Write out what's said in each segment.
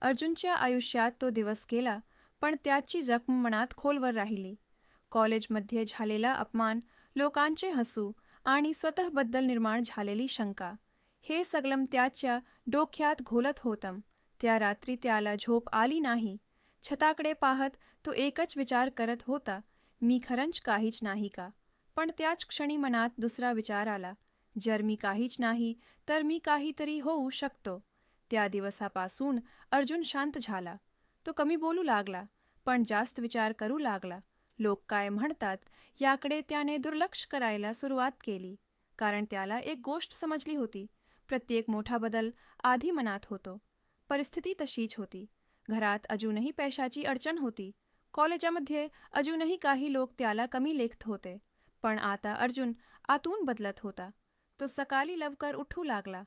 अर्जुनच्या आयुष्यात तो दिवस गेला, पण त्याची जखम मनात खोलवर राहिली. कॉलेजमध्ये झालेला अपमान, लोकांचे हसू आणि स्वतःबद्दल निर्माण झालेली शंका, हे सगळं त्याच्या डोक्यात घोलत होतं. त्या रात्री त्याला झोप आली नाही. छताकडे पाहत तो एकच विचार करत होता, मी खरंच काहीच नाही का? पण त्याच क्षणी मनात दुसरा विचार आला, जर मी काहीच नाही तर मी काहीतरी होऊ शकतो. त्या दिवसापासून अर्जुन शांत झाला. तो कमी बोलू लागला, पण जास्त विचार करू लागला. लोक काय म्हणतात याकडे त्याने दुर्लक्ष करायला सुरुवात केली, कारण त्याला एक गोष्ट समजली होती, प्रत्येक मोठा बदल आधी मनात होतो. परिस्थिती तशीच होती. घरात अजूनही पैशाची अडचण होती. कॉलेजामध्ये अजूनही काही लोक त्याला कमी लेखत होते. पण आता अर्जुन आतून बदलत होता. तो सकाळी लवकर उठू लागला.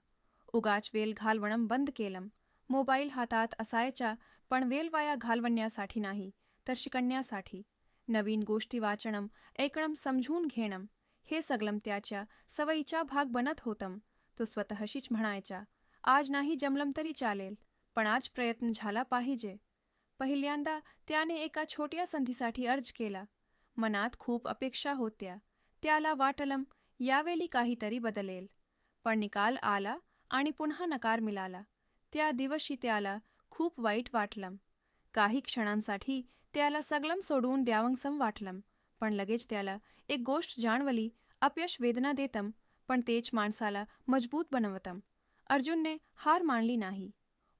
उगाच वेळ घालवणं बंद केलं. मोबाईल हातात असायचा, पण वेळ वाया घालवण्यासाठी नाही, तर शिकण्यासाठी. नवीन गोष्टी वाचणं, ऐकणं, समजून घेणं, हे सगळं त्याच्या सवयीचा भाग बनत होतं. तो स्वतःशीच म्हणायचा, आज नाही जमलं तरी चालेल, पण आज प्रयत्न झाला पाहिजे. पहिल्यांदा त्याने एका छोट्या संधीसाठी अर्ज केला. मनात खूप अपेक्षा होत्या. त्याला वाटलं यावेळी काहीतरी बदलेल. पण निकाल आला आणि पुन्हा नकार मिळाला. त्या दिवशी त्याला खूप वाईट वाटलं. काही क्षणांसाठी त्याला सगळं सोडून द्यावंसं वाटलं. पण लगेच त्याला एक गोष्ट जाणवली, अपयश वेदना देतं, पण तेच माणसाला मजबूत बनवतं. अर्जुनने हार मानली नाही.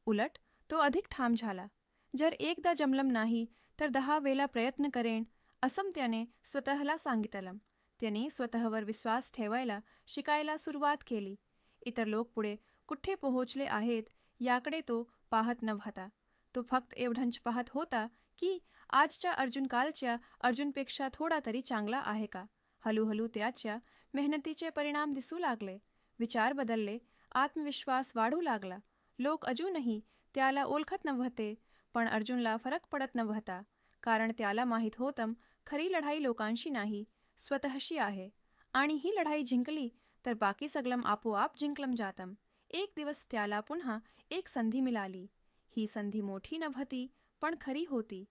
उलट तो अधिक ठाम झाला. जर एकदा जमलं नाही तर 10 वेळा प्रयत्न करेन, असं त्याने स्वतःला सांगितलं. त्याने स्वतःवर विश्वास ठेवायला शिकायला सुरुवात केली. इतर लोक पुढे कुठे पोहोचले आहेत याकडे तो पाहत नव्हता. तो फक्त एवढंच पाहत होता की आजच्या अर्जुन कालच्या अर्जुनपेक्षा थोडा तरी चांगला आहे का. हळूहळू त्याच्या मेहनतीचे परिणाम दिसू लागले. विचार बदलले, आत्मविश्वास वाढू लागला. लोक अजूनही त्याला ओळखत नव्हते, पण अर्जुनला फरक पडत नव्हता, कारण त्याला माहीत होतं खरी लढाई लोकांशी नाही, स्वतःशी आहे. आणि ही लढाई जिंकली तर बाकी सगळं आपोआप जिंकलं जातं. एक दिवस त्याला पुन्हा एक संधी मिळाली. ही संधी मोठी नव्हती, पण खरी होती.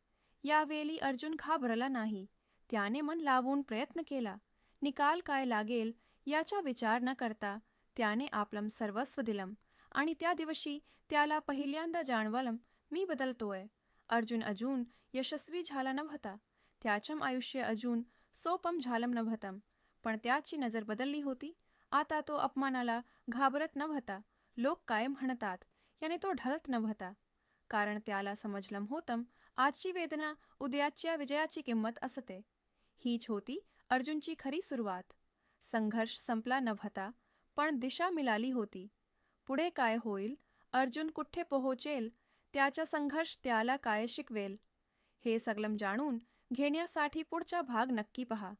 यावेळी अर्जुन घाबरला नाही. त्याने मन लावून प्रयत्न केला. निकाल काय लागेल याचा विचार न करता त्याने आपलं सर्वस्व दिलं. आणि त्या दिवशी त्याला पहिल्यांदा जाणवलं, मी बदलतोय. अर्जुन अजून यशस्वी झाला नव्हता. त्याचं आयुष्य अजून सोपं झालं नव्हतं, पण त्याची नजर बदलली होती. आता तो अपमानाला घाबरत नव्हता. लोक काय म्हणतात याने तो ढळत नव्हता, कारण त्याला समजलं होतं, आजची वेदना उद्याच्या विजयाची किंमत असते. हीच होती अर्जुनची खरी सुरुवात. संघर्ष संपला नव्हता, पण दिशा मिळाली होती. पुढे काय होईल, अर्जुन कुठे पोहोचेल, त्याचा संघर्ष त्याला काय शिकवेल, हे सगळं जाणून घेण्यासाठी पुढचा भाग नक्की पहा.